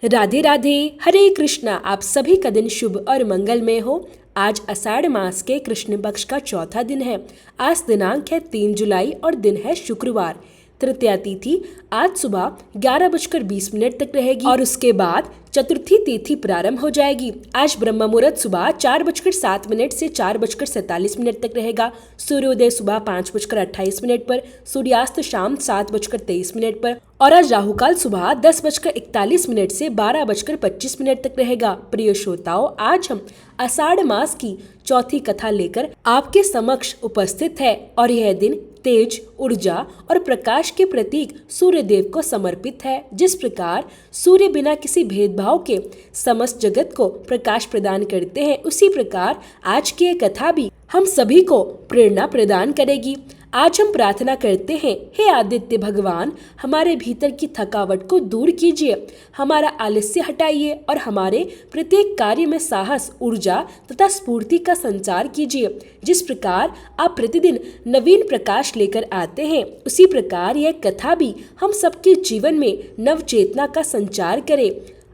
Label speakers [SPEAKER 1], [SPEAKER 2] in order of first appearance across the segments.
[SPEAKER 1] राधे राधे, हरे कृष्णा। आप सभी का दिन शुभ और मंगलमय हो। आज आषाढ़ मास के कृष्ण पक्ष का चौथा दिन है। आज दिनांक है 3 जुलाई और दिन है शुक्रवार। तृतीया तिथि आज सुबह 11:20 तक रहेगी और उसके बाद चतुर्थी तिथि प्रारंभ हो जाएगी। आज ब्रह्म मुहूर्त सुबह 4:07 से 4:47 तक रहेगा। सूर्योदय सुबह 5:28 पर, सूर्यास्त शाम 7:23 पर और आज राहुकाल सुबह 10:41 से 12:25 तक रहेगा। प्रिय श्रोताओं, आज हम आषाढ़ मास की चौथी कथा लेकर आपके समक्ष उपस्थित है और यह दिन तेज, ऊर्जा और प्रकाश के प्रतीक सूर्य देव को समर्पित है। जिस प्रकार सूर्य बिना किसी भेदभाव के समस्त जगत को प्रकाश प्रदान करते हैं, उसी प्रकार आज की यह कथा भी हम सभी को प्रेरणा प्रदान करेगी। आज हम प्रार्थना करते हैं, हे आदित्य भगवान, हमारे भीतर की थकावट को दूर कीजिए, हमारा आलस्य हटाइए और हमारे प्रत्येक कार्य में साहस, ऊर्जा तथा स्फूर्ति का संचार कीजिए। जिस प्रकार आप प्रतिदिन नवीन प्रकाश लेकर आते हैं, उसी प्रकार यह कथा भी हम सबके जीवन में नव चेतना का संचार करे।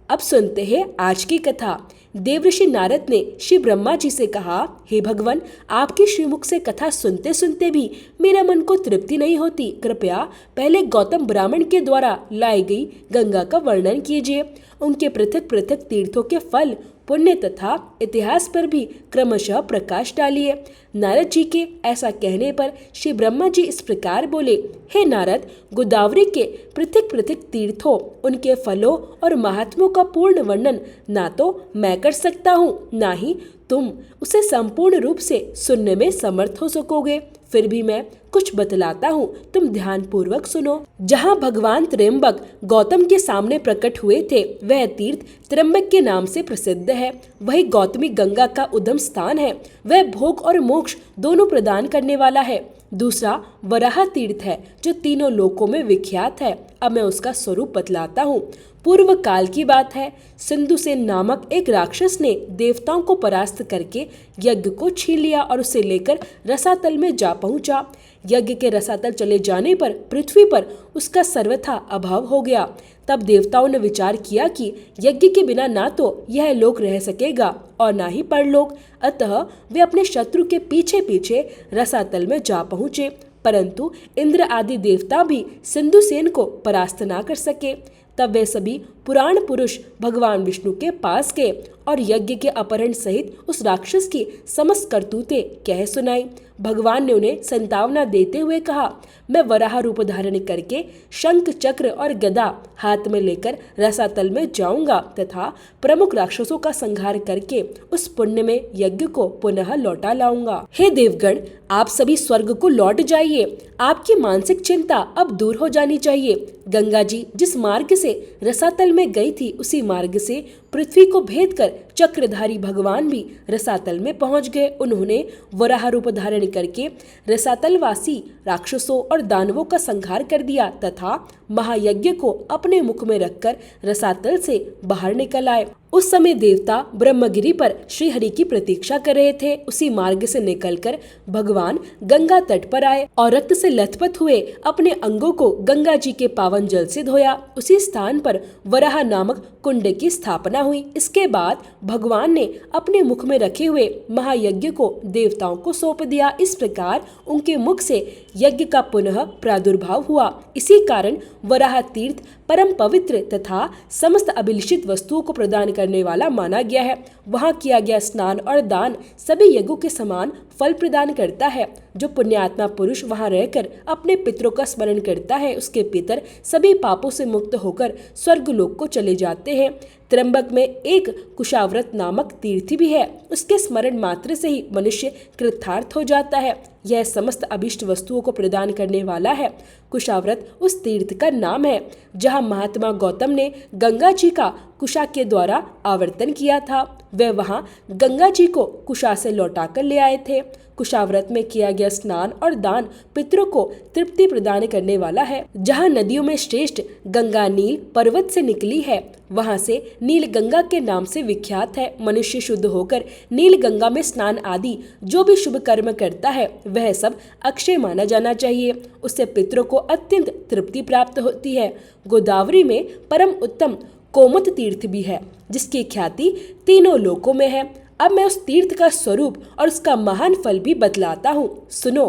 [SPEAKER 1] अब सुनते हैं आज की कथा। देवऋषि नारद ने श्री ब्रह्मा जी से कहा, हे भगवान, आपके श्रीमुख से कथा सुनते सुनते भी मेरा मन को तृप्ति नहीं होती। कृपया पहले गौतम ब्राह्मण के द्वारा लाई गई गंगा का वर्णन कीजिए। उनके पृथक पृथक तीर्थों के फल, पुण्य तथा इतिहास पर भी क्रमशः प्रकाश डालिए। नारद जी के ऐसा कहने पर श्री ब्रह्मा जी इस प्रकार बोले, हे नारद, गोदावरी के पृथक पृथक तीर्थों, उनके फलों और महात्मों का पूर्ण वर्णन ना तो मैं कर सकता हूँ, ना ही तुम उसे संपूर्ण रूप से सुनने में समर्थ हो सकोगे। फिर भी मैं कुछ बतलाता हूँ, तुम ध्यान पूर्वक सुनो। जहाँ भगवान त्र्यंबक गौतम के सामने प्रकट हुए थे, वह तीर्थ त्र्यंबक के नाम से प्रसिद्ध है। वही गौतमी गंगा का उद्गम स्थान है। वह भोग और मोक्ष दोनों प्रदान करने वाला है। दूसरा वराह तीर्थ है, जो तीनों लोकों में विख्यात है। अब मैं उसका स्वरूप बतलाता हूँ। पूर्व काल की बात है। सिंधुसेन नामक एक राक्षस ने देवताओं को परास्त करके यज्ञ को छीन लिया और उसे लेकर रसातल में जा पहुंचा। यज्ञ के रसातल चले जाने पर पृथ्वी पर उसका सर्वथा अभाव हो गया। तब देवताओं ने विचार किया कि यज्ञ के बिना ना तो यह लोक रह सकेगा और ना ही परलोक। अतः वे अपने शत्रु के पीछे पीछे रसातल में जा पहुंचे, परंतु इंद्र आदि देवता भी सिंधुसेन को परास्त ना कर सके। तब वे सभी पुराण पुरुष भगवान विष्णु के पास गए और यज्ञ के अपहरण सहित उस राक्षस की समस्त करतूतें कह सुनाई। भगवान ने उन्हें संतावना देते हुए कहा, मैं वराह रूप धारण करके शंख, चक्र और गदा हाथ में लेकर रसातल में जाऊंगा तथा प्रमुख राक्षसों का संहार करके उस पुण्य में यज्ञ को पुनः लौटा लाऊंगा। हे देवगण, आप सभी स्वर्ग को लौट जाइए। आपकी मानसिक चिंता अब दूर हो जानी चाहिए। गंगा जी जिस मार्ग से रसातल में गई थी, उसी मार्ग से पृथ्वी को भेद कर चक्रधारी भगवान भी रसातल में पहुंच गए। उन्होंने वराह रूप धारण करके रसातलवासी राक्षसों और दानवों का संहार कर दिया तथा महायज्ञ को अपने मुख में रखकर रसातल से बाहर निकल आए। उस समय देवता ब्रह्मगिरी पर श्री हरि की प्रतीक्षा कर रहे थे। उसी मार्ग से निकलकर भगवान गंगा तट पर आए और रक्त से लथपथ हुए अपने अंगों को गंगा जी के पावन जल से धोया। उसी स्थान पर वराह नामक कुंड की स्थापना हुई। इसके बाद भगवान ने अपने मुख में रखे हुए महायज्ञ को देवताओं को सौंप दिया। इस प्रकार उनके मुख से यज्ञ का पुनः प्रादुर्भाव हुआ। इसी कारण वराह तीर्थ परम पवित्र तथा समस्त अभिलषित वस्तुओं को प्रदान करने वाला माना गया है। वहाँ किया गया स्नान और दान सभी यज्ञों के समान फल प्रदान करता है। जो पुण्यात्मा पुरुष वहाँ रहकर अपने पितरों का स्मरण करता है, उसके पितर सभी पापों से मुक्त होकर स्वर्गलोक को चले जाते हैं। त्र्यंबक में एक कुशाव्रत नामक तीर्थ भी है। उसके स्मरण मात्र से ही मनुष्य कृतार्थ हो जाता है। यह समस्त अभिष्ट वस्तुओं को प्रदान करने वाला है। कुशाव्रत उस तीर्थ का नाम है जहाँ महात्मा गौतम ने गंगा जी का कुशा के द्वारा आवर्तन किया था। वे वहाँ गंगा जी को कुशा से लौटा कर ले आए थे। कुशाव्रत में किया गया स्नान और दान पितरों को तृप्ति प्रदान करने वाला है। जहाँ नदियों में श्रेष्ठ गंगा नील पर्वत से निकली है, वहाँ से नील गंगा के नाम से विख्यात है। मनुष्य शुद्ध होकर नील गंगा में स्नान आदि जो भी शुभ कर्म करता है, वह सब अक्षय माना जाना चाहिए। उससे पितरों को अत्यंत तृप्ति प्राप्त होती है। गोदावरी में परम उत्तम कोमत तीर्थ भी है, जिसकी ख्याति तीनों लोकों में है। अब मैं उस तीर्थ का स्वरूप और उसका महान फल भी बतलाता हूँ, सुनो।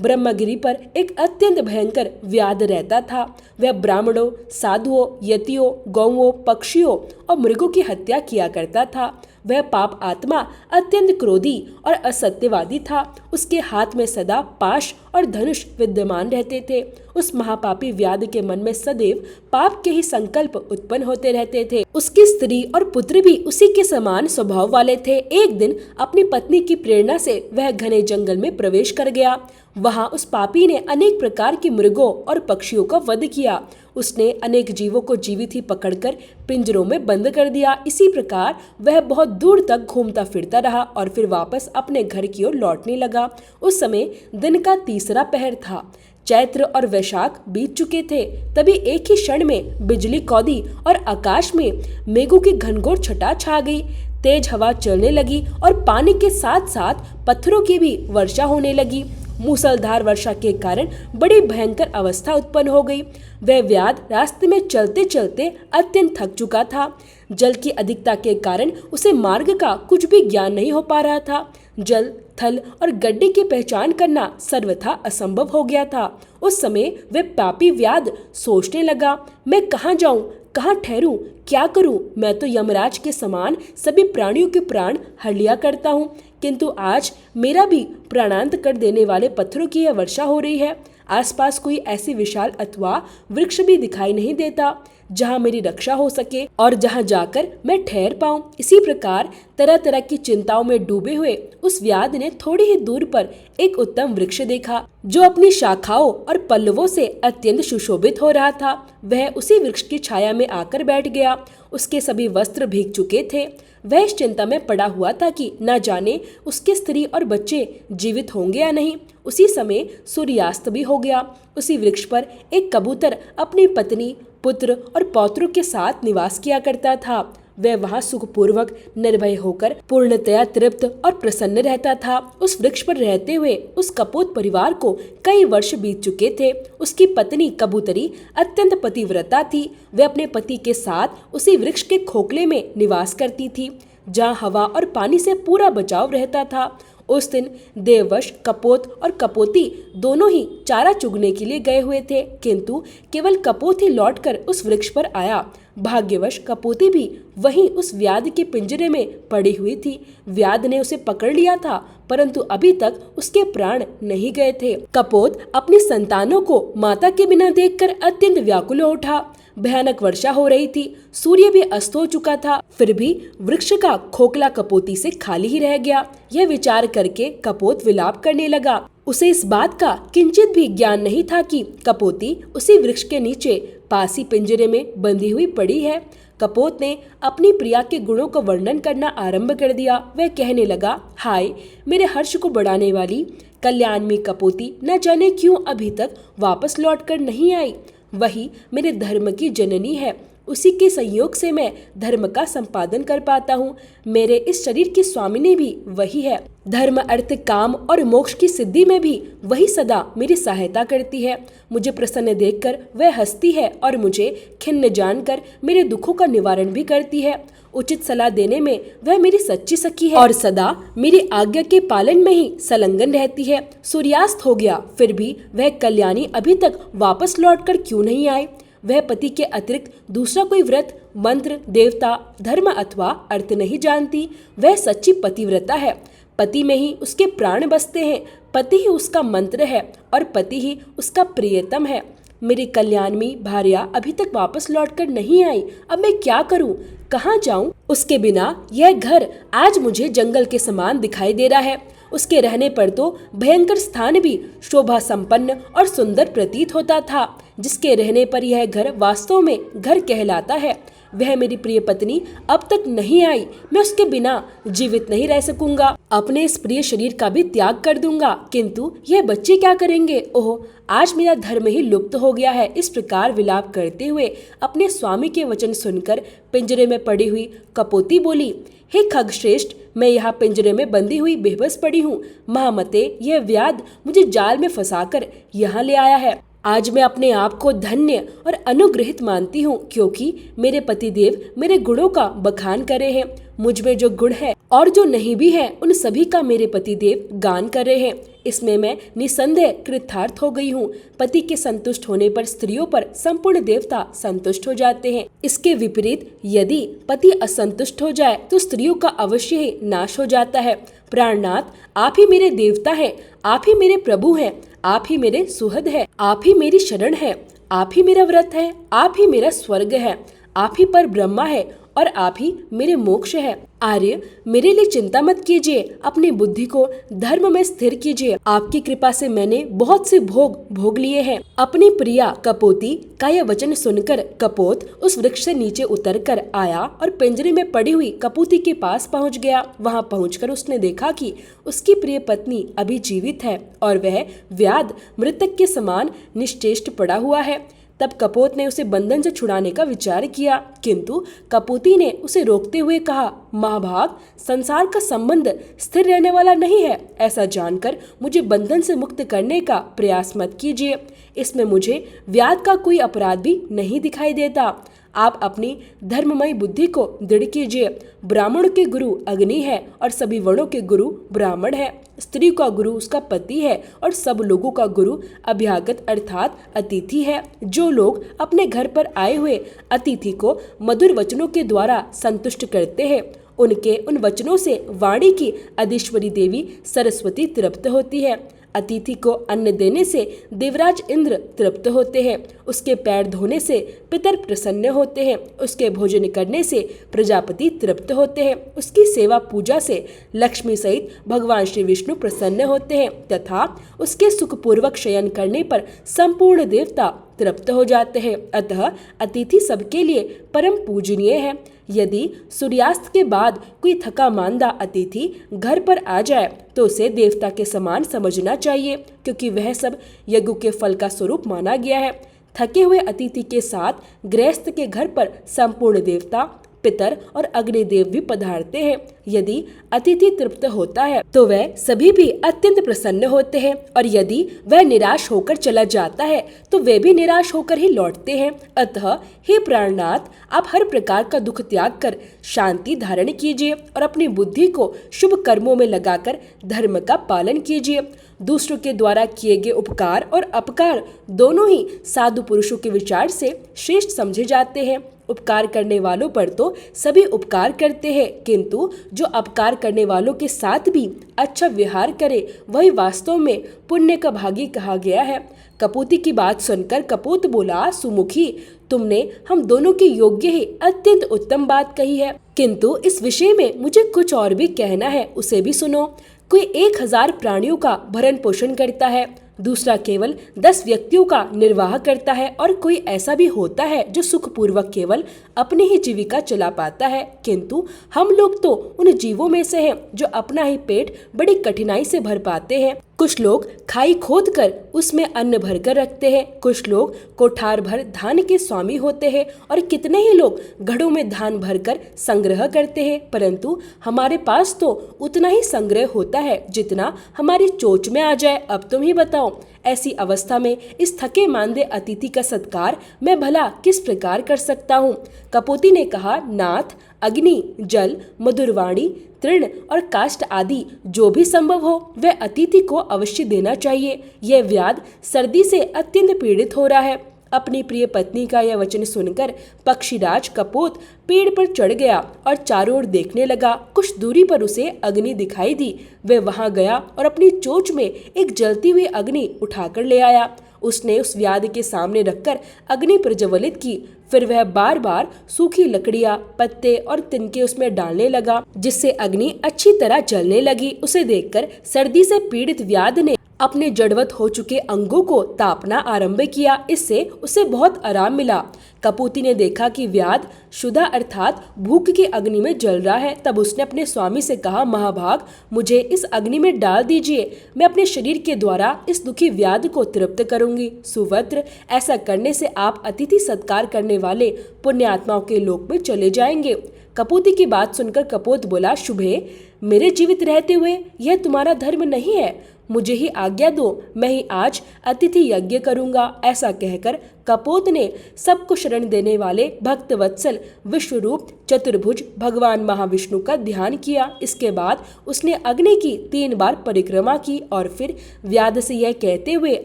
[SPEAKER 1] ब्रह्मगिरी पर एक अत्यंत भयंकर व्याध रहता था। वह ब्राह्मणों, साधुओं, यतियों, गौओं, पक्षियों और मृगों की हत्या किया करता था। वह पाप आत्मा अत्यंत क्रोधी और असत्यवादी था। उसके हाथ में सदा पाश और धनुष विद्यमान रहते थे। उस महापापी व्याध के मन में सदैव पाप के ही संकल्प उत्पन्न होते रहते थे। उसकी स्त्री और पुत्र भी उसी के समान स्वभाव वाले थे। एक दिन अपनी पत्नी की प्रेरणा से वह घने जंगल में प्रवेश कर गया। वहां उस पापी ने अनेक प्रकार के मृगों और पक्षियों का वध किया। उसने अनेक जीवों को जीवित ही पकड़कर पिंजरों में बंद कर दिया। इसी प्रकार वह बहुत दूर तक घूमता फिरता रहा और फिर वापस अपने घर की ओर लौटने लगा। उस समय दिन का तीसरा पहर था। चैत्र और वैशाख बीत चुके थे। तभी एक ही क्षण में बिजली कौदी और आकाश में मेघों की घनघोर छटा छा गई। तेज हवा चलने लगी और पानी के साथ साथ पत्थरों की भी वर्षा होने लगी। मूसलधार वर्षा के कारण बड़ी भयंकर अवस्था उत्पन्न हो गई। वह व्याध रास्ते में चलते चलते अत्यंत थक चुका था। जल की अधिकता के कारण उसे मार्ग का कुछ भी ज्ञान नहीं हो पा रहा था। जल, थल और गड्ढे की पहचान करना सर्वथा असंभव हो गया था। उस समय वह पापी व्याध सोचने लगा, मैं कहाँ जाऊं, कहाँ ठहरूं, क्या करूं? मैं तो यमराज के समान सभी प्राणियों के प्राण हर लिया करता हूं, किंतु आज मेरा भी प्राणांत कर देने वाले पत्थरों की यह वर्षा हो रही है। आसपास कोई ऐसी विशाल अथवा वृक्ष भी दिखाई नहीं देता जहां मेरी रक्षा हो सके और जहां जाकर मैं ठहर पाऊं। इसी प्रकार तरह तरह की चिंताओं में डूबे हुए उस व्याध ने थोड़ी ही दूर पर एक उत्तम वृक्ष देखा, जो अपनी शाखाओं और पल्लवों से अत्यंत सुशोभित हो रहा था। वह उसी वृक्ष की छाया में आकर बैठ गया। उसके सभी वस्त्र भीग चुके थे। वह इस चिंता में पड़ा हुआ था कि न जाने उसके स्त्री और बच्चे जीवित होंगे या नहीं। उसी समय सूर्यास्त भी हो गया। उसी वृक्ष पर एक कबूतर अपनी पत्नी, पुत्र और पौत्रों के साथ निवास किया करता था। वह वहां सुखपूर्वक निर्भय होकर पूर्णतया तृप्त और प्रसन्न रहता था। उस वृक्ष पर रहते हुए उस कपोत परिवार को कई वर्ष बीत चुके थे। उसकी पत्नी कबूतरी अत्यंत पतिव्रता थी। वह अपने पति के साथ उसी वृक्ष के खोखले में निवास करती थी, जहाँ हवा और पानी से पूरा बचाव रहता था। उस दिन देववश कपोत और कपोती दोनों ही चारा चुगने के लिए गए हुए थे, किंतु केवल कपोत ही लौटकर उस वृक्ष पर आया। भाग्यवश कपोती भी वहीं उस व्याध के पिंजरे में पड़ी हुई थी। व्याध ने उसे पकड़ लिया था, परंतु अभी तक उसके प्राण नहीं गए थे। कपोत अपनी संतानों को माता के बिना देखकर अत्यंत व्याकुल हो उठा। भयानक वर्षा हो रही थी। सूर्य भी अस्त हो चुका था। फिर भी वृक्ष का खोखला कपोती से खाली ही रह गया। यह विचार करके कपोत विलाप करने लगा। उसे इस बात का किंचित भी ज्ञान नहीं था कि कपोती उसी वृक्ष के नीचे पासी पिंजरे में बंधी हुई पड़ी है। कपोत ने अपनी प्रिया के गुणों का वर्णन करना आरंभ कर दिया। वह कहने लगा, हाय मेरे हर्ष को बढ़ाने वाली कल्याणमयी कपोती, न जाने क्यों अभी तक वापस लौटकर नहीं आई। वही मेरे धर्म की जननी है। उसी के संयोग से मैं धर्म का संपादन कर पाता हूँ। मेरे इस शरीर की स्वामिनी भी वही है। धर्म, अर्थ, काम और मोक्ष की सिद्धि में भी वही सदा मेरी सहायता करती है। मुझे प्रसन्न देखकर वह हंसती है और मुझे खिन्न जानकर मेरे दुखों का निवारण भी करती है। उचित सलाह देने में वह मेरी सच्ची सखी है और सदा मेरी आज्ञा के पालन में ही संलग्न रहती है। सूर्यास्त हो गया, फिर भी वह कल्याणी अभी तक वापस लौटकर क्यों नहीं आए? वह पति के अतिरिक्त दूसरा कोई व्रत, मंत्र, देवता, धर्म अथवा अर्थ नहीं जानती। वह सच्ची पतिव्रता है। पति में ही उसके प्राण बसते हैं। पति ही उसका मंत्र है और पति ही उसका प्रियतम है। मेरी कल्याणमयी भार्या अभी तक वापस लौटकर नहीं आई। अब मैं क्या करूं? कहाँ जाऊं? उसके बिना यह घर आज मुझे जंगल के समान दिखाई दे रहा है। उसके रहने पर तो भयंकर स्थान भी शोभा संपन्न और सुंदर प्रतीत होता था। जिसके रहने पर यह घर वास्तव में घर कहलाता है। वह मेरी प्रिय पत्नी अब तक नहीं आई। मैं उसके बिना जीवित नहीं रह सकूंगा। अपने इस प्रिय शरीर का भी त्याग कर दूंगा, किंतु यह बच्चे क्या करेंगे? ओह, आज मेरा धर्म ही लुप्त हो गया है। इस प्रकार विलाप करते हुए अपने स्वामी के वचन सुनकर पिंजरे में पड़ी हुई कपोती बोली, हे खगश्रेष्ठ, मैं यहाँ पिंजरे में बंधी हुई बेबस पड़ी हूँ। महामते, यह व्याध मुझे जाल में फंसाकर यहाँ ले आया है। आज मैं अपने आप को धन्य और अनुग्रहित मानती हूँ, क्योंकि मेरे पतिदेव मेरे गुणों का बखान करे हैं। मुझ में जो गुण है और जो नहीं भी है, उन सभी का मेरे पतिदेव गान कर रहे हैं। इसमें मैं निसंदेह कृतार्थ हो गई हूँ। पति के संतुष्ट होने पर स्त्रियों पर संपूर्ण देवता संतुष्ट हो जाते हैं। इसके विपरीत यदि पति असंतुष्ट हो जाए तो स्त्रियों का अवश्य ही नाश हो जाता है। प्राणनाथ, आप ही मेरे देवता हैं, आप ही मेरे प्रभु हैं, आप ही मेरे सुहृद है, आप ही मेरी शरण है, आप ही मेरा व्रत है, आप ही मेरा स्वर्ग है, आप ही पर ब्रह्मा है और आप ही मेरे मोक्ष है। आर्य, मेरे लिए चिंता मत कीजिए, अपनी बुद्धि को धर्म में स्थिर कीजिए। आपकी कृपा से मैंने बहुत से भोग लिए हैं। अपनी प्रिया कपोती का यह वचन सुनकर कपोत उस वृक्ष से नीचे उतरकर आया और पिंजरे में पड़ी हुई कपूती के पास पहुंच गया। वहां पहुंचकर उसने देखा कि उसकी प्रिय पत्नी अभी जीवित है और वह व्याध मृतक के समान निश्चेष्ट पड़ा हुआ है। तब कपोत ने उसे बंधन से छुड़ाने का विचार किया, किंतु कपूती ने उसे रोकते हुए कहा, महाभाग, संसार का संबंध स्थिर रहने वाला नहीं है। ऐसा जानकर मुझे बंधन से मुक्त करने का प्रयास मत कीजिए। इसमें मुझे व्याध का कोई अपराध भी नहीं दिखाई देता। आप अपनी धर्ममयी बुद्धि को दृढ़ कीजिए। ब्राह्मण के गुरु अग्नि है और सभी वर्णों के गुरु ब्राह्मण है। स्त्री का गुरु उसका पति है और सब लोगों का गुरु अभ्यागत अर्थात अतिथि है। जो लोग अपने घर पर आए हुए अतिथि को मधुर वचनों के द्वारा संतुष्ट करते हैं, उनके उन वचनों से वाणी की अधीश्वरी देवी सरस्वती तृप्त होती है। अतिथि को अन्न देने से देवराज इंद्र तृप्त होते हैं। उसके पैर धोने से पितर प्रसन्न होते हैं। उसके भोजन करने से प्रजापति तृप्त होते हैं। उसकी सेवा पूजा से लक्ष्मी सहित भगवान श्री विष्णु प्रसन्न होते हैं तथा उसके सुखपूर्वक शयन करने पर संपूर्ण देवता तृप्त हो जाते हैं। अतः अतिथि सबके लिए परम पूजनीय है। यदि सूर्यास्त के बाद कोई थका मांदा अतिथि घर पर आ जाए तो उसे देवता के समान समझना चाहिए, क्योंकि वह सब यज्ञ के फल का स्वरूप माना गया है। थके हुए अतिथि के साथ गृहस्थ के घर पर संपूर्ण देवता, पितर और अग्निदेव भी पधारते हैं। यदि अतिथि तृप्त होता है तो वह सभी भी अत्यंत प्रसन्न होते हैं, और यदि वह निराश होकर चला जाता है तो वे भी निराश होकर ही लौटते हैं। अतः हे प्राणनाथ, आप हर प्रकार का दुख त्याग कर शांति धारण कीजिए और अपनी बुद्धि को शुभ कर्मों में लगाकर धर्म का पालन कीजिए। दूसरों के द्वारा किए गए उपकार और अपकार दोनों ही साधु पुरुषों के विचार से श्रेष्ठ समझे जाते हैं। उपकार करने वालों पर तो सभी उपकार करते हैं, किंतु जो अपकार करने वालों के साथ भी अच्छा व्यवहार करे वही वास्तव में पुण्य का भागी कहा गया है। कपूती की बात सुनकर कपूत बोला, सुमुखी, तुमने हम दोनों के योग्य ही अत्यंत उत्तम बात कही है, किंतु इस विषय में मुझे कुछ और भी कहना है, उसे भी सुनो। कोई 1000 प्राणियों का भरण पोषण करता है, दूसरा केवल 10 व्यक्तियों का निर्वाह करता है, और कोई ऐसा भी होता है जो सुखपूर्वक केवल अपनी ही जीविका चला पाता है। किंतु हम लोग तो उन जीवों में से हैं जो अपना ही पेट बड़ी कठिनाई से भर पाते हैं। कुछ लोग खाई खोद कर उसमें अन्न भरकर रखते हैं, कुछ लोग कोठार भर धान के स्वामी होते हैं, और कितने ही लोग घड़ों में धान भरकर संग्रह करते हैं। परंतु हमारे पास तो उतना ही संग्रह होता है जितना हमारी चोंच में आ जाए। अब तुम ही बताओ, ऐसी अवस्था में इस थके मांदे अतिथि का सत्कार मैं भला किस प्रकार कर सकता हूँ? कपोती ने कहा, नाथ, अग्नि, जल, मधुरवाणी, तृण और काष्ठ आदि जो भी संभव हो वह अतिथि को अवश्य देना चाहिए। यह व्याध सर्दी से अत्यंत पीड़ित हो रहा है। अपनी प्रिय पत्नी का यह वचन सुनकर पक्षीराज कपोत पेड़ पर चढ़ गया और चारों ओर देखने लगा। कुछ दूरी पर उसे अग्नि दिखाई दी। वह वहां गया और अपनी चोंच में एक जलती हुई अग्नि उठाकर ले आया। उसने उस व्याध के सामने रखकर अग्नि प्रज्वलित की। फिर वह बार बार सूखी लकड़ियां, पत्ते और तिनके उसमें डालने लगा, जिससे अग्नि अच्छी तरह जलने लगी। उसे देखकर सर्दी से पीड़ित व्याध ने अपने जड़वत हो चुके अंगों को तापना आरंभ किया। इससे उसे बहुत आराम मिला। कपूती ने देखा कि व्याध क्षुधा अर्थात भूख की अग्नि में जल रहा है। तब उसने अपने स्वामी से कहा, महाभाग, मुझे इस अग्नि में डाल दीजिए, मैं अपने शरीर के द्वारा इस दुखी व्याध को तृप्त करूंगी। सुवत्र, ऐसा करने से आप अतिथि सत्कार करने वाले पुण्यात्माओं के लोक में चले जाएंगे। कपोती की बात सुनकर कपोत बोला, शुभे, मेरे जीवित रहते हुए यह तुम्हारा धर्म नहीं है। मुझे ही आज्ञा दो, मैं ही आज अतिथि यज्ञ करूंगा। ऐसा कहकर कपोत ने सबको शरण देने वाले भक्त वत्सल विश्वरूप चतुर्भुज भगवान महाविष्णु का ध्यान किया। इसके बाद उसने अग्नि की 3 बार परिक्रमा की और फिर व्याध से यह कहते हुए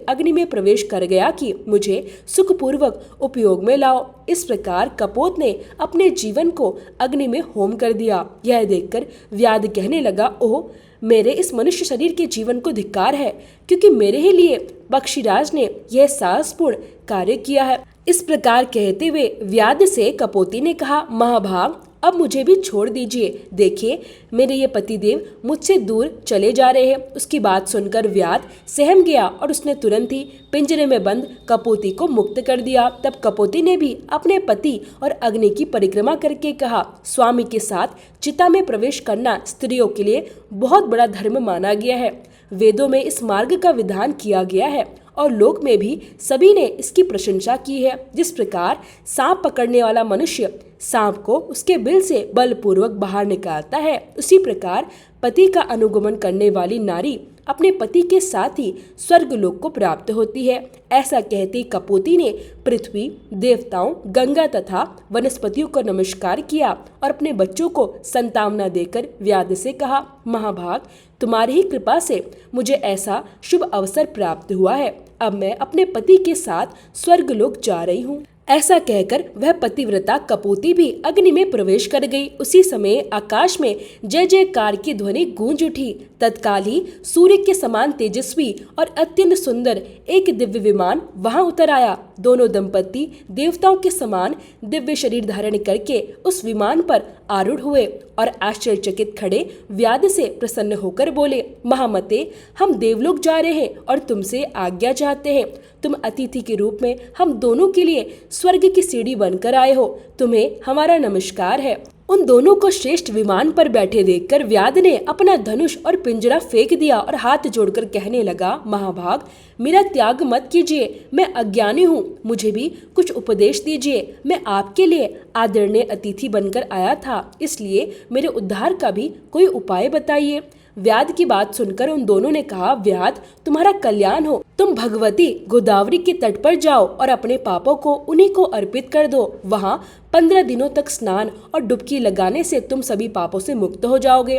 [SPEAKER 1] अग्नि में प्रवेश कर गया कि मुझे सुखपूर्वक उपयोग में लाओ। इस प्रकार कपोत ने अपने जीवन को अग्नि में होम कर दिया। यह देखकर व्याध कहने लगा, ओह, मेरे इस मनुष्य शरीर के जीवन को धिक्कार है, क्योंकि मेरे ही लिए पक्षीराज ने यह साहसपूर्ण कार्य किया है। इस प्रकार कहते हुए व्याध से कपोती ने कहा, महाभाग, अब मुझे भी छोड़ दीजिए। देखिए, मेरे ये पतिदेव मुझसे दूर चले जा रहे हैं। उसकी बात सुनकर व्याध सहम गया और उसने तुरंत ही पिंजरे में बंद कपोती को मुक्त कर दिया। तब कपोती ने भी अपने पति और अग्नि की परिक्रमा करके कहा, स्वामी के साथ चिता में प्रवेश करना स्त्रियों के लिए बहुत बड़ा धर्म माना गया है। वेदों में इस मार्ग का विधान किया गया है और लोक में भी सभी ने इसकी प्रशंसा की है। जिस प्रकार सांप पकड़ने वाला मनुष्य सांप को उसके बिल से बलपूर्वक बाहर निकालता है, उसी प्रकार पति का अनुगमन करने वाली नारी अपने पति के साथ ही स्वर्गलोक को प्राप्त होती है। ऐसा कहती कपोती ने पृथ्वी, देवताओं, गंगा तथा वनस्पतियों को नमस्कार किया और अपने बच्चों को संतावना देकर व्याध से कहा, महाभाग, तुम्हारी ही कृपा से मुझे ऐसा शुभ अवसर प्राप्त हुआ है। अब मैं अपने पति के साथ स्वर्गलोक जा रही हूँ। ऐसा कहकर वह पतिव्रता कपोती भी अग्नि में प्रवेश कर गई। उसी समय आकाश में जय जयकार की ध्वनि गूंज उठी। तत्काल ही सूर्य के समान तेजस्वी और अत्यंत सुंदर एक दिव्य विमान वहां उतर आया। दोनों दंपति देवताओं के समान दिव्य शरीर धारण करके उस विमान पर आरूढ़ हुए और आश्चर्यचकित खड़े व्याध से प्रसन्न होकर बोले, महामते, हम देवलोक जा रहे हैं और तुमसे आज्ञा चाहते हैं। तुम अतिथि के रूप में हम दोनों के लिए स्वर्ग की सीढ़ी बनकर आए हो। तुम्हें हमारा नमस्कार है। उन दोनों को श्रेष्ठ विमान पर बैठे देखकर व्याध ने अपना धनुष और पिंजरा फेंक दिया और हाथ जोड़कर कहने लगा, महाभाग, मेरा त्याग मत कीजिए। मैं अज्ञानी हूँ, मुझे भी कुछ उपदेश दीजिए। मैं आपके लिए आदरणीय अतिथि बनकर आया था, इसलिए मेरे उद्धार का भी कोई उपाय बताइए। व्याध की बात सुनकर उन दोनों ने कहा, व्याध, तुम्हारा कल्याण हो। तुम भगवती गोदावरी के तट पर जाओ और अपने पापों को उन्हीं को अर्पित कर दो। वहाँ 15 दिनों तक स्नान और डुबकी लगाने से तुम सभी पापों से मुक्त हो जाओगे।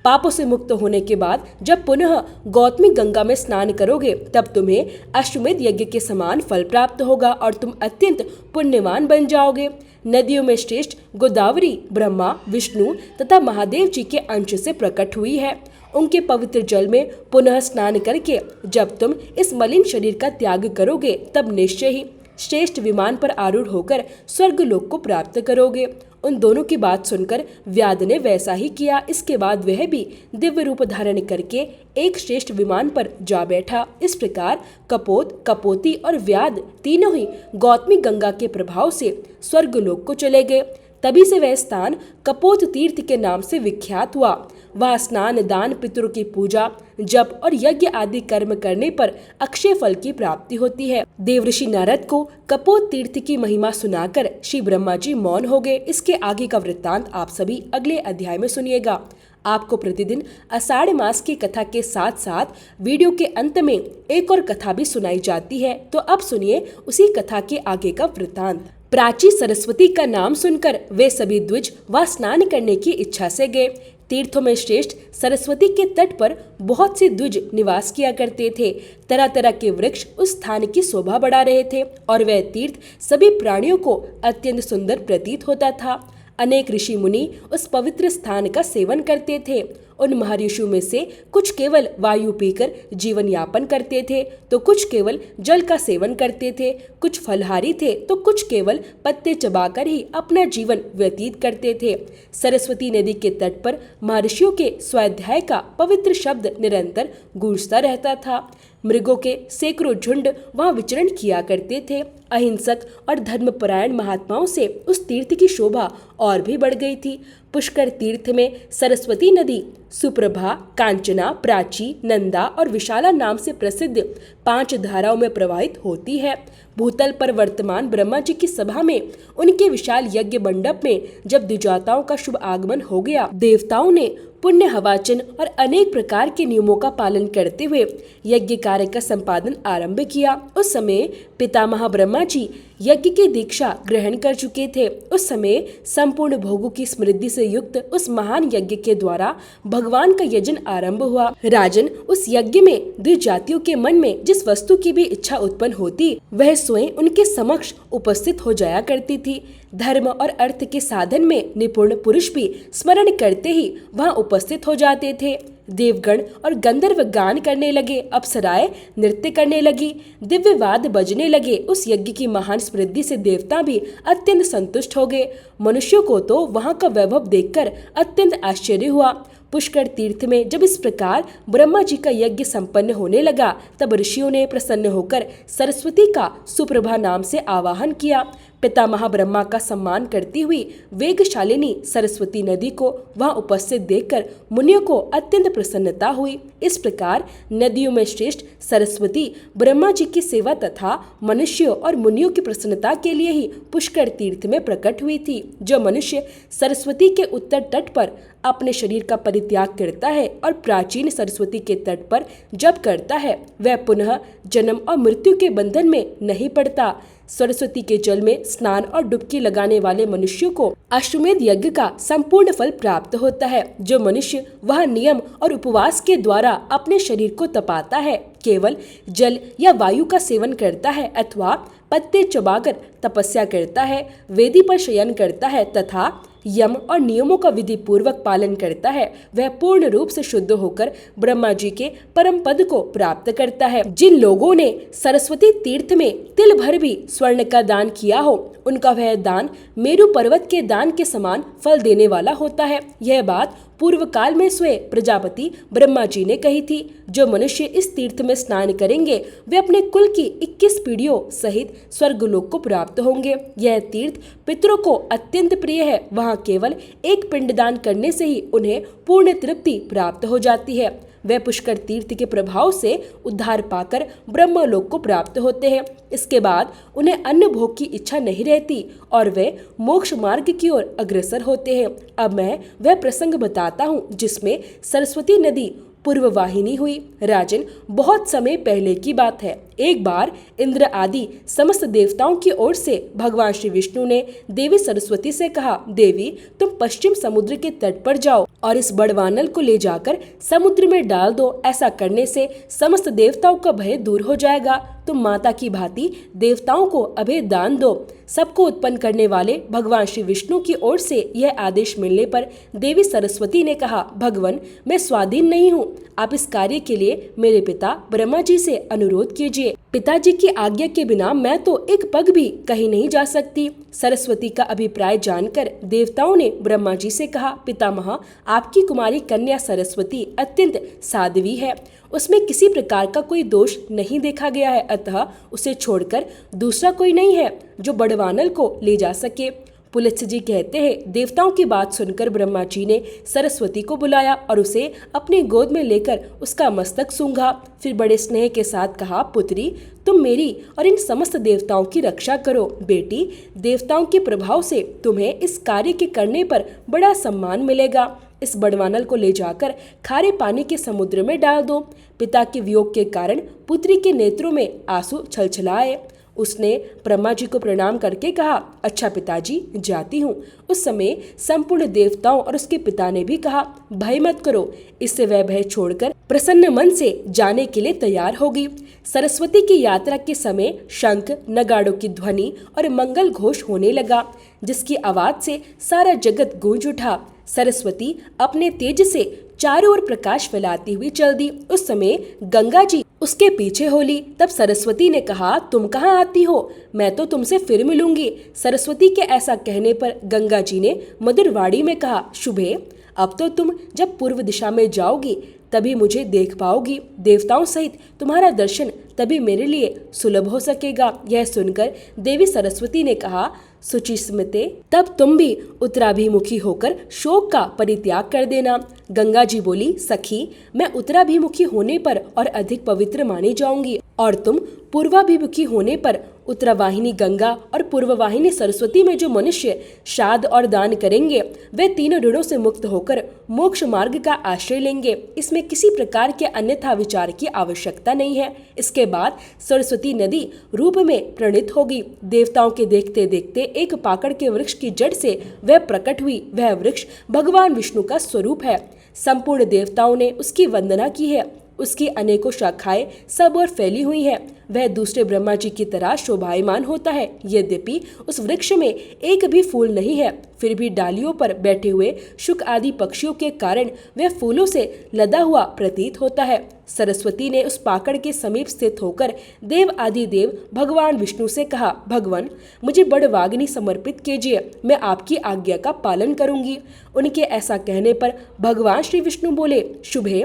[SPEAKER 1] पापों से मुक्त होने के बाद जब पुनः गौतमी गंगा में स्नान करोगे, तब तुम्हें अश्वमेध यज्ञ के समान फल प्राप्त होगा और तुम अत्यंत पुण्यवान बन जाओगे। नदियों में श्रेष्ठ गोदावरी ब्रह्मा, विष्णु तथा महादेव जी के अंश से प्रकट हुई है। उनके पवित्र जल में पुनः स्नान करके जब तुम इस मलिन शरीर का त्याग करोगे, तब निश्चय ही श्रेष्ठ विमान पर आरूढ़ होकर स्वर्गलोक को प्राप्त करोगे। उन दोनों की बात सुनकर व्याध ने वैसा ही किया। इसके बाद वह भी दिव्य रूप धारण करके एक श्रेष्ठ विमान पर जा बैठा। इस प्रकार कपोत, कपोती और व्याध तीनों ही गौतमी गंगा के प्रभाव से स्वर्गलोक को चले गए। तभी से वह स्थान कपोत तीर्थ के नाम से विख्यात हुआ। वह स्नान, दान, पितरों की पूजा, जप और यज्ञ आदि कर्म करने पर अक्षय फल की प्राप्ति होती है। देवऋषि नारद को कपोत तीर्थ की महिमा सुनाकर श्री ब्रह्मा जी मौन हो गए। इसके आगे का वृत्तांत आप सभी अगले अध्याय में सुनिएगा। आपको प्रतिदिन आषाढ़ मास की कथा के साथ साथ वीडियो के अंत में एक और कथा भी सुनाई जाती है। तो अब सुनिए उसी कथा के आगे का वृत्तांत। प्राची सरस्वती का नाम सुनकर वे सभी द्विज वहां स्नान करने की इच्छा से गए। तीर्थों में श्रेष्ठ सरस्वती के तट पर बहुत से द्विज निवास किया करते थे। तरह तरह के वृक्ष उस स्थान की शोभा बढ़ा रहे थे और वह तीर्थ सभी प्राणियों को अत्यंत सुंदर प्रतीत होता था। अनेक ऋषि मुनि उस पवित्र स्थान का सेवन करते थे। उन महर्षियों में से कुछ केवल वायु पीकर जीवन यापन करते थे, तो कुछ केवल जल का सेवन करते थे, कुछ फलहारी थे, तो कुछ केवल पत्ते चबाकर ही अपना जीवन व्यतीत करते थे। सरस्वती नदी के तट पर महर्षियों के स्वाध्याय का पवित्र शब्द निरंतर गूंजता रहता था। मृगों के सैकड़ों झुंड वहां विचरण किया करते थे। अहिंसक और धर्मपरायण महात्माओं से उस तीर्थ की शोभा और भी बढ़ गई थी। पुष्कर तीर्थ में सरस्वती नदी सुप्रभा, कांचना, प्राची, नंदा और विशाला नाम से प्रसिद्ध 5 धाराओं में प्रवाहित होती है। भूतल पर वर्तमान ब्रह्मा जी की सभा में उनके विशाल यज्ञ मंडप में जब द्विजाताओं का शुभ आगमन हो गया, देवताओं ने पुण्य हवाचन और अनेक प्रकार के नियमों का पालन करते हुए यज्ञ कार्य का संपादन आरंभ किया। उस समय पितामह ब्रह्मा जी यज्ञ की दीक्षा ग्रहण कर चुके थे। उस समय संपूर्ण भोगों की समृद्धि से युक्त उस महान यज्ञ के द्वारा भगवान का यजन आरंभ हुआ। राजन, उस यज्ञ में द्विजातियों के मन में जिस वस्तु की भी इच्छा उत्पन्न होती, वह स्वयं उनके समक्ष उपस्थित हो जाया करती थी। धर्म और अर्थ के साधन में निपुण पुरुष भी स्मरण करते ही वहां उपस्थित हो जाते थे। देवगण और गंधर्व गान करने लगे, अप्सराएं नृत्य करने लगी, दिव्य वाद्य बजने लगे। उस यज्ञ की महान समृद्धि से देवता भी अत्यंत संतुष्ट हो गए। मनुष्यों को तो वहां का वैभव देखकर अत्यंत आश्चर्य हुआ। पुष्कर तीर्थ में जब इस प्रकार ब्रह्मा जी का यज्ञ संपन्न होने लगा, तब ऋषियों ने प्रसन्न होकर सरस्वती का सुप्रभा नाम से आवाहन किया। पितामह ब्रह्मा का सम्मान करती हुई वेगशालिनी सरस्वती नदी को वहां उपस्थित देखकर मुनियों को अत्यंत प्रसन्नता हुई। इस प्रकार नदियों में श्रेष्ठ सरस्वती ब्रह्मा जी की सेवा तथा मनुष्यों और मुनियों की प्रसन्नता के लिए ही पुष्कर तीर्थ में प्रकट हुई थी। जो मनुष्य सरस्वती के उत्तर तट पर अपने शरीर का परित्याग करता है और प्राचीन सरस्वती के तट पर जप करता है, वह पुनः जन्म और मृत्यु के बंधन में नहीं पड़ता। सरस्वती के जल में स्नान और डुबकी लगाने वाले मनुष्यों को अश्वमेध यज्ञ का संपूर्ण फल प्राप्त होता है। जो मनुष्य वह नियम और उपवास के द्वारा अपने शरीर को तपाता है, केवल जल या वायु का सेवन करता है अथवा पत्ते चबाकर तपस्या करता है, वेदी पर शयन करता है तथा यम और नियमों का विधि पूर्वक पालन करता है, वह पूर्ण रूप से शुद्ध होकर ब्रह्मा जी के परम पद को प्राप्त करता है। जिन लोगों ने सरस्वती तीर्थ में तिल भर भी स्वर्ण का दान किया हो, उनका वह दान मेरु पर्वत के दान के समान फल देने वाला होता है। यह बात पूर्व काल में स्वयं प्रजापति ब्रह्मा जी ने कही थी। जो मनुष्य इस तीर्थ में स्नान करेंगे, वे अपने कुल की 21 पीढ़ियों सहित स्वर्गलोक को प्राप्त होंगे। यह तीर्थ पितरों को अत्यंत प्रिय है। वहाँ केवल एक पिंडदान करने से ही उन्हें पूर्ण तृप्ति प्राप्त हो जाती है। वे पुष्कर तीर्थ के प्रभाव से उद्धार पाकर ब्रह्मलोक को प्राप्त होते हैं। इसके बाद उन्हें अन्न भोग की इच्छा नहीं रहती और वे मोक्ष मार्ग की ओर अग्रसर होते हैं। अब मैं वह प्रसंग बताता हूँ जिसमें सरस्वती नदी पूर्व वाहिनी हुई। राजन, बहुत समय पहले की बात है। एक बार इंद्र आदि समस्त देवताओं की ओर से भगवान श्री विष्णु ने देवी सरस्वती से कहा, देवी तुम पश्चिम समुद्र के तट पर जाओ और इस बड़वानल को ले जाकर समुद्र में डाल दो। ऐसा करने से समस्त देवताओं का भय दूर हो जाएगा। तुम माता की भांति देवताओं को अभय दान दो। सबको उत्पन्न करने वाले भगवान श्री विष्णु की ओर से यह आदेश मिलने पर देवी सरस्वती ने कहा, भगवान मैं स्वाधीन नहीं हूँ, आप इस कार्य के लिए मेरे पिता ब्रह्मा जी से अनुरोध कीजिए। पिताजी की आज्ञा के बिना मैं तो एक पग भी कहीं नहीं जा सकती। सरस्वती का अभिप्राय जानकर देवताओं ने ब्रह्मा जी से कहा, पितामह आपकी कुमारी कन्या सरस्वती अत्यंत साध्वी है, उसमें किसी प्रकार का कोई दोष नहीं देखा गया है, अतः उसे छोड़कर दूसरा कोई नहीं है जो बड़वानल को ले जा सके। पुलत्स्य जी कहते हैं, देवताओं की बात सुनकर ब्रह्मा जी ने सरस्वती को बुलाया और उसे अपनी गोद में लेकर उसका मस्तक सूंघा। फिर बड़े स्नेह के साथ कहा, पुत्री तुम मेरी और इन समस्त देवताओं की रक्षा करो। बेटी, देवताओं के प्रभाव से तुम्हें इस कार्य के करने पर बड़ा सम्मान मिलेगा। इस बड़वानल को ले जाकर खारे पानी के समुद्र में डाल दो। पिता के वियोग के कारण पुत्री के नेत्रों में आंसू छलछलाए। उसने ब्रह्मा जी को प्रणाम करके कहा, अच्छा पिताजी जाती हूँ। उस समय संपूर्ण देवताओं और उसके पिता ने भी कहा, भय मत करो। इससे वह भय छोड़कर प्रसन्न मन से जाने के लिए तैयार होगी। सरस्वती की यात्रा के समय शंख नगाड़ों की ध्वनि और मंगल घोष होने लगा, जिसकी आवाज से सारा जगत गूंज उठा। सरस्वती अपने तेज से चारों ओर प्रकाश फैलाती हुई चल दी। उस समय गंगा जी उसके पीछे हो ली। तब सरस्वती ने कहा, तुम कहाँ आती हो? मैं तो तुमसे फिर मिलूंगी। सरस्वती के ऐसा कहने पर गंगा जी ने मधुर वाणी में कहा, शुभे अब तो तुम जब पूर्व दिशा में जाओगी तभी मुझे देख पाओगी। देवताओं सहित तुम्हारा दर्शन तभी मेरे लिए सुलभ हो सकेगा। यह सुनकर देवी सरस्वती ने कहा, सुचिस्मिते तब तुम भी उत्तराभिमुखी होकर शोक का परित्याग कर देना। गंगा जी बोली, सखी मैं उत्तराभिमुखी होने पर और अधिक पवित्र मानी जाऊंगी और तुम पूर्वाभिमुखी होने पर उत्तरावाहिनी गंगा और पूर्ववाहिनी सरस्वती में जो मनुष्य श्राद्ध और दान करेंगे वे तीनों ऋणों से मुक्त होकर मोक्ष मार्ग का आश्रय लेंगे। इसमें किसी प्रकार के अन्यथा विचार की आवश्यकता नहीं है। इसके बाद सरस्वती नदी रूप में प्रणीत होगी। देवताओं के देखते देखते एक पाकड़ के वृक्ष की जड़ से वह प्रकट हुई। वह वृक्ष भगवान विष्णु का स्वरूप है। संपूर्ण देवताओं ने उसकी वंदना की है। उसकी अनेकों शाखाएं सब ओर फैली हुई हैं। वह दूसरे ब्रह्मा जी की तरह शोभायमान होता है। यद्यपि उस वृक्ष में एक भी फूल नहीं है, फिर भी डालियों पर बैठे हुए शुक आदि पक्षियों के कारण वह फूलों से लदा हुआ प्रतीत होता है। सरस्वती ने उस पाकड़ के समीप स्थित होकर देव आदि देव भगवान विष्णु से कहा, भगवान मुझे बड़वाग्नि समर्पित कीजिए, मैं आपकी आज्ञा का पालन करूंगी। उनके ऐसा कहने पर भगवान श्री विष्णु बोले, शुभे,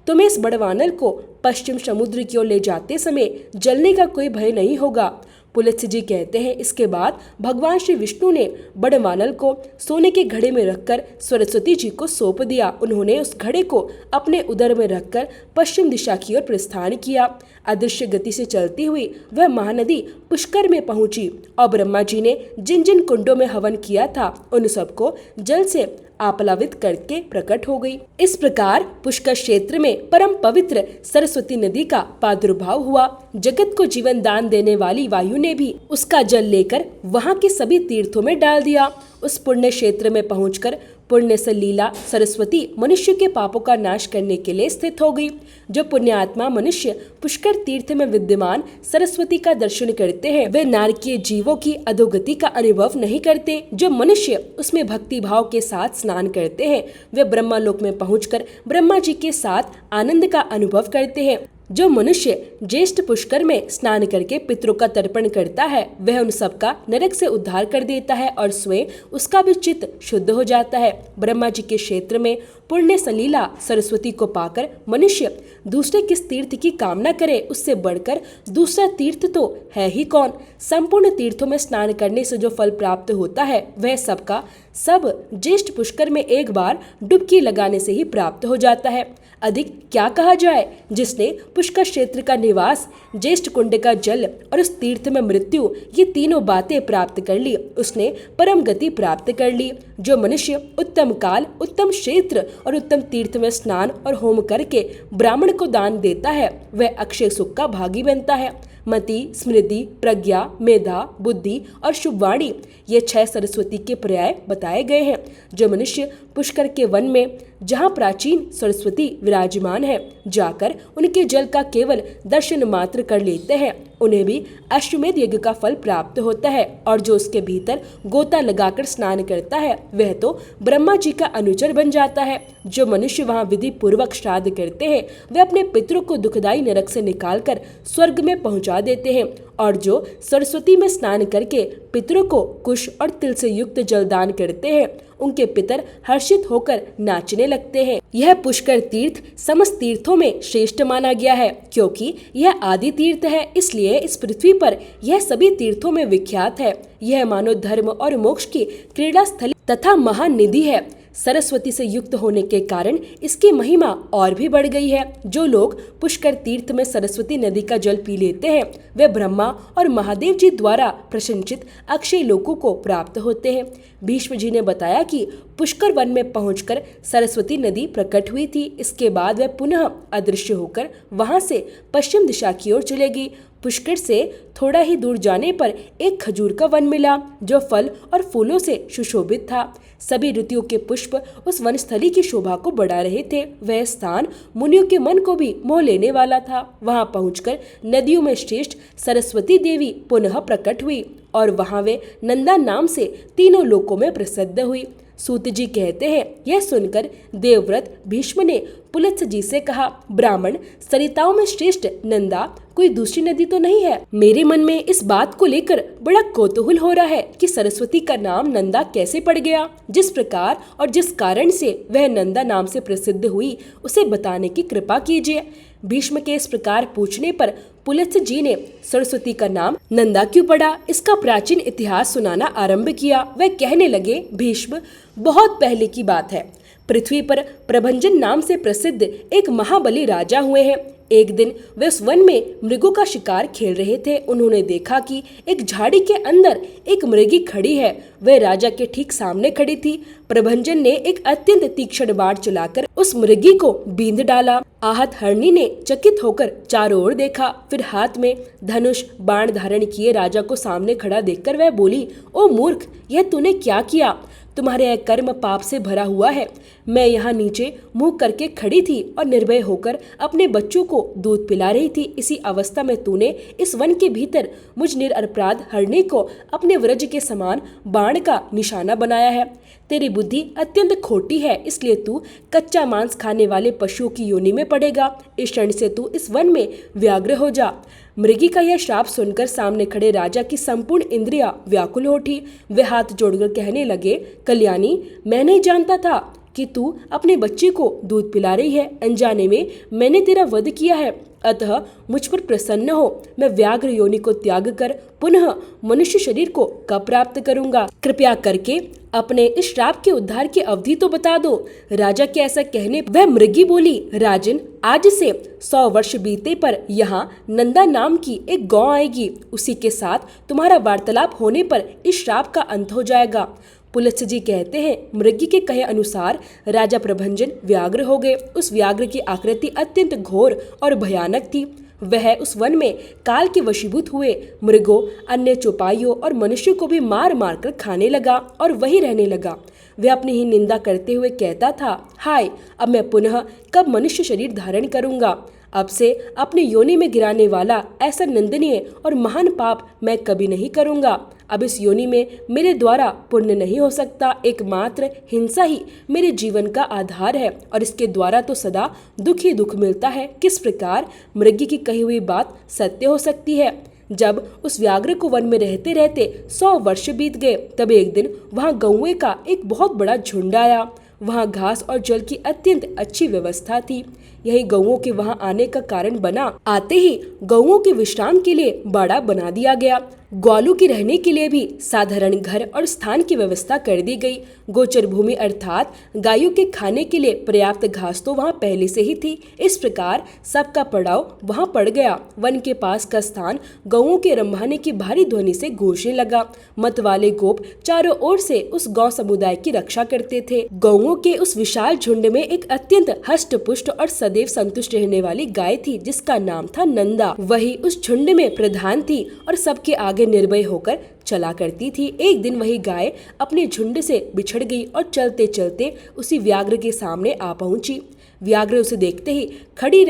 [SPEAKER 1] तुम्हें इस बड़वानल को पश्चिम समुद्र की ओर ले जाते समय जलने का कोई भय नहीं होगा। पुलत्स्य जी कहते हैं, इसके बाद भगवान श्री विष्णु ने बड़वानल को सोने के घड़े में रखकर सरस्वती जी को सौंप दिया। उन्होंने उस घड़े को अपने उदर में रखकर पश्चिम दिशा की ओर प्रस्थान किया। अदृश्य गति से चलती हुई वह महानदी पुष्कर में पहुंची और ब्रह्मा जी ने जिन जिन कुंडों में हवन किया था उन सबको जल से आप्लावित करके प्रकट हो गई। इस प्रकार पुष्कर क्षेत्र में परम पवित्र सरस्वती नदी का प्रादुर्भाव हुआ। जगत को जीवन दान देने वाली वायु ने भी उसका जल लेकर वहां के सभी तीर्थों में डाल दिया। उस पुण्य क्षेत्र में पहुंचकर पुण्य सलीला सरस्वती मनुष्य के पापों का नाश करने के लिए स्थित हो गई। जो पुण्यात्मा मनुष्य पुष्कर तीर्थ में विद्यमान सरस्वती का दर्शन करते हैं वे नारकीय जीवों की अधोगति का अनुभव नहीं करते। जो मनुष्य उसमें भक्ति भाव के साथ स्नान करते हैं वे ब्रह्मालोक में पहुंचकर ब्रह्मा जी के साथ आनंद का अनुभव करते हैं। जो मनुष्य ज्येष्ठ पुष्कर में स्नान करके पितरों का तर्पण करता है वह उन सब का नरक से उद्धार कर देता है और स्वयं उसका भी चित्त शुद्ध हो जाता है। ब्रह्मा जी के क्षेत्र में पुण्य सलीला सरस्वती को पाकर मनुष्य दूसरे किस तीर्थ की कामना करे, उससे बढ़कर दूसरा तीर्थ तो है ही कौन। संपूर्ण तीर्थों में स्नान करने से जो फल प्राप्त होता है वह सबका सब ज्येष्ठ पुष्कर में एक बार डुबकी लगाने से ही प्राप्त हो जाता है। अधिक क्या कहा जाए। जिसने पुष्कर क्षेत्र का निवास, ज्येष्ठ कुंड का जल और उस तीर्थ में मृत्यु, ये तीनों बातें प्राप्त कर ली उसने परम गति प्राप्त कर ली। जो मनुष्य उत्तम काल, उत्तम क्षेत्र और उत्तम तीर्थ में स्नान और होम करके ब्राह्मण को दान देता है वह अक्षय सुख का भागी बनता है। मति, स्मृति, प्रज्ञा, मेधा, बुद्धि और शुभवाणी ये 6 सरस्वती के पर्याय बताए गए हैं। जो मनुष्य पुष्कर के वन में जहाँ प्राचीन सरस्वती विराजमान है जाकर उनके जल का केवल दर्शन मात्र कर लेते हैं उन्हें भी अश्वमेध यज्ञ का फल प्राप्त होता है। और जो उसके भीतर गोता लगाकर स्नान करता है वह तो ब्रह्मा जी का अनुचर बन जाता है। जो मनुष्य वहाँ विधि पूर्वक श्राद्ध करते हैं वे अपने पितरों को दुखदायी नरक से निकालकर स्वर्ग में पहुँचा देते हैं। और जो सरस्वती में स्नान करके पितरों को कुश और तिल से युक्त जलदान करते हैं उनके पितर हर्षित होकर नाचने लगते हैं। यह पुष्कर तीर्थ समस्त तीर्थों में श्रेष्ठ माना गया है क्योंकि यह आदि तीर्थ है, इसलिए इस पृथ्वी पर यह सभी तीर्थों में विख्यात है। यह मानव धर्म और मोक्ष की क्रीड़ा स्थली तथा महानिधि है। सरस्वती से युक्त होने के कारण इसकी महिमा और भी बढ़ गई है। जो लोग पुष्कर तीर्थ में सरस्वती नदी का जल पी लेते हैं वे ब्रह्मा और महादेव जी द्वारा प्रशंसित अक्षय लोकों को प्राप्त होते हैं। भीष्म जी ने बताया कि पुष्कर वन में पहुंचकर सरस्वती नदी प्रकट हुई थी। इसके बाद वह पुनः अदृश्य होकर वहां से पश्चिम दिशा की ओर चलेगी। पुष्कर से थोड़ा ही दूर जाने पर एक खजूर का वन मिला जो फल और फूलों से सुशोभित था। सभी ऋतुओं के पुष्प उस वनस्थली की शोभा को बढ़ा रहे थे। वह स्थान मुनियों के मन को भी मोह लेने वाला था। वहां पहुंचकर नदियों में श्रेष्ठ सरस्वती देवी पुनः प्रकट हुई और वहां वे नंदा नाम से तीनों लोकों में प्रसिद्ध हुई। सूत जी कहते हैं, यह सुनकर देवव्रत भीष्म ने पुलत्स्य जी से कहा, ब्राह्मण सरिताओं में श्रेष्ठ नंदा कोई दूसरी नदी तो नहीं है। मेरे मन में इस बात को लेकर बड़ा कौतूहल हो रहा है कि सरस्वती का नाम नंदा कैसे पड़ गया। जिस प्रकार और जिस कारण से वह नंदा नाम से प्रसिद्ध हुई उसे बताने की कृपा कीजिए। भीष्म के इस प्रकार पूछने पर पुलत्स्य जी ने सरस्वती का नाम नंदा क्यों पड़ा इसका प्राचीन इतिहास सुनाना आरंभ किया। वह कहने लगे, भीष्म बहुत पहले की बात है। पृथ्वी पर प्रभंजन नाम से प्रसिद्ध एक महाबली राजा हुए हैं। एक दिन वे उस वन में मृगों का शिकार खेल रहे थे। उन्होंने देखा कि एक झाड़ी के अंदर एक मृगी खड़ी है। वह राजा के ठीक सामने खड़ी थी। प्रभंजन ने एक अत्यंत तीक्ष्ण बाण चलाकर उस मृगी को बींध डाला। आहत हरणी ने चकित होकर चारों ओर देखा, फिर हाथ में धनुष बाण धारण किए राजा को सामने खड़ा देखकर वह बोली, ओ मूर्ख, यह तूने क्या किया? तुम्हारे यह कर्म पाप से भरा हुआ है। मैं यहाँ नीचे मुंह करके खड़ी थी और निर्भय होकर अपने बच्चों को दूध पिला रही थी। इसी अवस्था में तूने इस वन के भीतर मुझ निरपराध हरणी को अपने व्रज के समान बाण का निशाना बनाया है। तेरी बुद्धि अत्यंत खोटी है, इसलिए तू कच्चा मांस खाने वाले पशुओं की योनि में पड़ेगा। इस क्षण से तू इस वन में व्याघ्र हो जा। मृगी का यह श्राप सुनकर सामने खड़े राजा की संपूर्ण इंद्रियां व्याकुल हो उठी। वे हाथ जोड़कर कहने लगे, कल्याणी, मैं नहीं जानता था कि तू अपने बच्चे को दूध पिला रही है। अनजाने में मैंने तेरा वध किया है, अतः मुझ पर प्रसन्न हो। मैं व्याघ्र योनि को त्याग कर पुनः मनुष्य शरीर को कब प्राप्त करूंगा? कृपया करके अपने इस श्राप के उद्धार की अवधि तो बता दो। राजा के ऐसा कहने वह मृगी बोली, राजन, आज से 100 वर्ष बीते पर यहाँ नंदा नाम की एक गौ आएगी। उसी के साथ तुम्हारा वार्तालाप होने पर इस श्राप का अंत हो जाएगा। पुलत्स्य जी कहते हैं, मृगी के कहे अनुसार राजा प्रभंजन व्याघ्र हो गए। उस व्याघ्र की आकृति अत्यंत घोर और भयानक थी। वह उस वन में काल के वशीभूत हुए मृगों, अन्य चौपाइयों और मनुष्यों को भी मार मार कर खाने लगा और वही रहने लगा। वह अपनी ही निंदा करते हुए कहता था, हाय, अब मैं पुनः कब मनुष्य शरीर धारण करूंगा? अब से अपने योनि में गिराने वाला ऐसा निंदनीय और महान पाप मैं कभी नहीं करूंगा। अब इस योनि में मेरे द्वारा पुण्य नहीं हो सकता। एकमात्र हिंसा ही मेरे जीवन का आधार है और इसके द्वारा तो सदा दुख ही दुख मिलता है। किस प्रकार मृगी की कही हुई बात सत्य हो सकती है? जब उस व्याघ्र को वन में रहते रहते 100 वर्ष बीत गए, तब एक दिन वहां गौए का एक बहुत बड़ा झुंड आया। वहां घास और जल की अत्यंत अच्छी व्यवस्था थी। यही गौओं के वहां आने का कारण बना। आते ही गौओं के विश्राम के लिए बाड़ा बना दिया गया। ग्वालों के रहने के लिए भी साधारण घर और स्थान की व्यवस्था कर दी गई। गोचर भूमि अर्थात गायों के खाने के लिए पर्याप्त घास तो वहां पहले से ही थी। इस प्रकार सबका पड़ाव वहां पड़ गया। वन के पास का स्थान गौओं के रंभाने की भारी ध्वनि से गूंजने लगा। मत वाले गोप चारों ओर से उस गौ समुदाय की रक्षा करते थे। गौओं के उस विशाल झुंड में एक अत्यंत हष्ट पुष्ट और सदैव संतुष्ट रहने वाली गाय थी, जिसका नाम था नंदा। वही उस झुंड में प्रधान थी और सबके आगे निर्भय होकर चला करती थी। एक दिन वही गाय अपने झुंड से बिछड़ गई और चलते चलते उसी व्याघ्र के सामने आ पहुंची। व्याघ्र उसे देखते ही खड़ी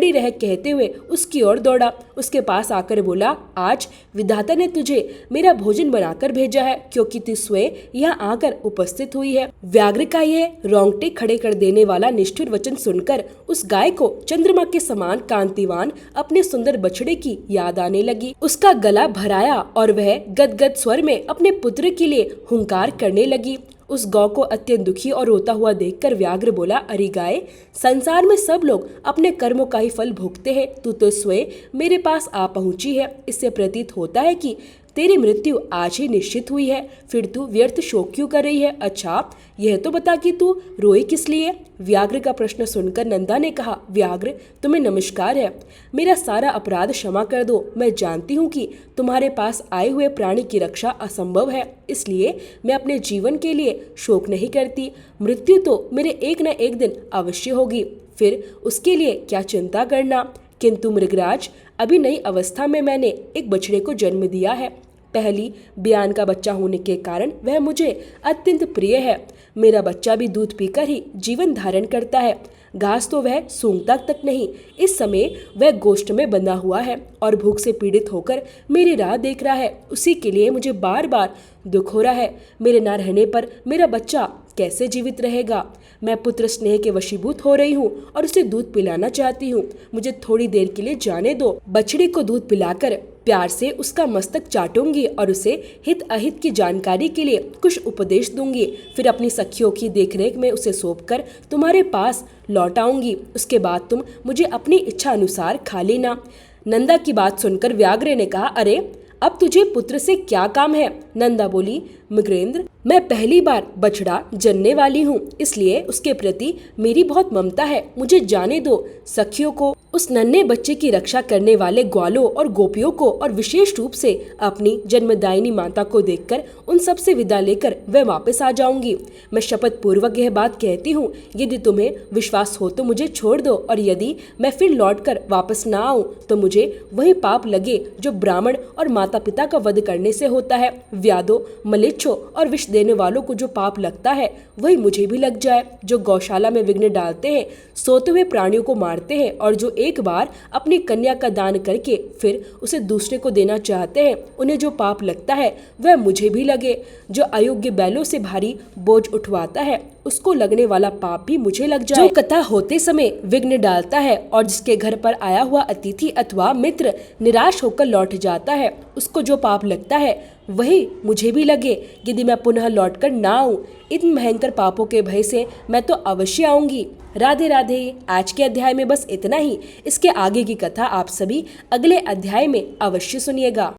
[SPEAKER 1] रह कहते हुए उसकी ओर दौड़ा। उसके पास आकर बोला, आज विधाता ने तुझे मेरा भोजन बनाकर भेजा है, क्योंकि तू स्वयं यहाँ आकर उपस्थित हुई है। व्याघ्र का यह रोंगटे खड़े कर देने वाला निष्ठुर वचन सुनकर उस गाय को चंद्रमा के समान कांतिवान अपने सुंदर बछड़े की याद आने लगी। उसका गला भराया और वह गदगद स्वर में अपने पुत्र के लिए हुंकार करने लगी। उस गौ को अत्यंत दुखी और रोता हुआ देखकर व्याघ्र बोला, अरे गाय, संसार में सब लोग अपने कर्मों का ही फल भोगते हैं। तू तो स्वयं मेरे पास आ पहुंची है। इससे प्रतीत होता है कि तेरी मृत्यु आज ही निश्चित हुई है, फिर तू व्यर्थ शोक क्यों कर रही है? अच्छा, यह तो बता कि तू रोई किस लिए? व्याघ्र का प्रश्न सुनकर नंदा ने कहा, व्याघ्र, तुम्हें नमस्कार है। मेरा सारा अपराध क्षमा कर दो। मैं जानती हूँ कि तुम्हारे पास आए हुए प्राणी की रक्षा असंभव है, इसलिए मैं अपने जीवन के लिए शोक नहीं करती। मृत्यु तो मेरे एक न एक दिन अवश्य होगी, फिर उसके लिए क्या चिंता करना। किंतु मृगराज, अभी नई अवस्था में मैंने एक बछड़े को जन्म दिया है। पहली बयान का बच्चा होने के कारण वह मुझे अत्यंत प्रिय है। मेरा बच्चा भी दूध पीकर ही जीवन धारण करता है। घास तो वह सूंघता तक नहीं। इस समय वह गोष्ठ में बंधा हुआ है और भूख से पीड़ित होकर मेरी राह देख रहा है। उसी के लिए मुझे बार बार दुख हो रहा है। मेरे न रहने पर मेरा बच्चा कैसे जीवित रहेगा? मैं पुत्र स्नेह के वशीभूत हो रही हूँ और उसे दूध पिलाना चाहती हूँ। मुझे थोड़ी देर के लिए जाने दो। बछड़े को दूध पिलाकर प्यार से उसका मस्तक चाटूंगी और उसे हित अहित की जानकारी के लिए कुछ उपदेश दूंगी। फिर अपनी सखियों की देखरेख में उसे सौंपकर तुम्हारे पास लौट आऊंगी। उसके बाद तुम मुझे अपनी इच्छा अनुसार खा लेना। नंदा की बात सुनकर व्याघ्र ने कहा, अरे, अब तुझे पुत्र से क्या काम है? नंदा बोली, मृगेंद्र, मैं पहली बार बछड़ा जनने वाली हूँ, इसलिए उसके प्रति मेरी बहुत ममता है। मुझे जाने दो। सखियों को, उस नन्हे बच्चे की रक्षा करने वाले ग्वालों और गोपियों को और विशेष रूप से अपनी जन्मदायिनी माता को देखकर उन सब से विदा लेकर वह वापस आ जाऊंगी। मैं शपथ पूर्वक यह बात कहती हूँ, यदि तुम्हें विश्वास हो तो मुझे छोड़ दो, और यदि मैं फिर लौटकर वापस ना आऊं तो मुझे वही पाप लगे जो ब्राह्मण और माता पिता का वध करने से होता है। व्याधों, मलेच्छों और विष देने वालों को जो पाप लगता है वही मुझे भी लग जाए। जो गौशाला में विघ्न डालते हैं, सोते हुए प्राणियों को मारते हैं, और जो एक बार अपनी कन्या का दान करके फिर उसे दूसरे को देना चाहते हैं, उन्हें जो पाप लगता है वह मुझे भी लगे। जो अयोग्य बैलों से भारी बोझ उठवाता है, उसको लगने वाला पाप भी मुझे लग जाए। जो कथा होते समय विघ्न डालता है और जिसके घर पर आया हुआ अतिथि अथवा मित्र निराश होकर लौट जाता है, उसको जो पाप लगता है वही मुझे भी लगे। यदि मैं पुनः लौटकर ना आऊं, इन भयंकर पापों के भय से मैं तो अवश्य आऊंगी। राधे राधे। आज के अध्याय में बस इतना ही। इसके आगे की कथा आप सभी अगले अध्याय में अवश्य सुनिएगा।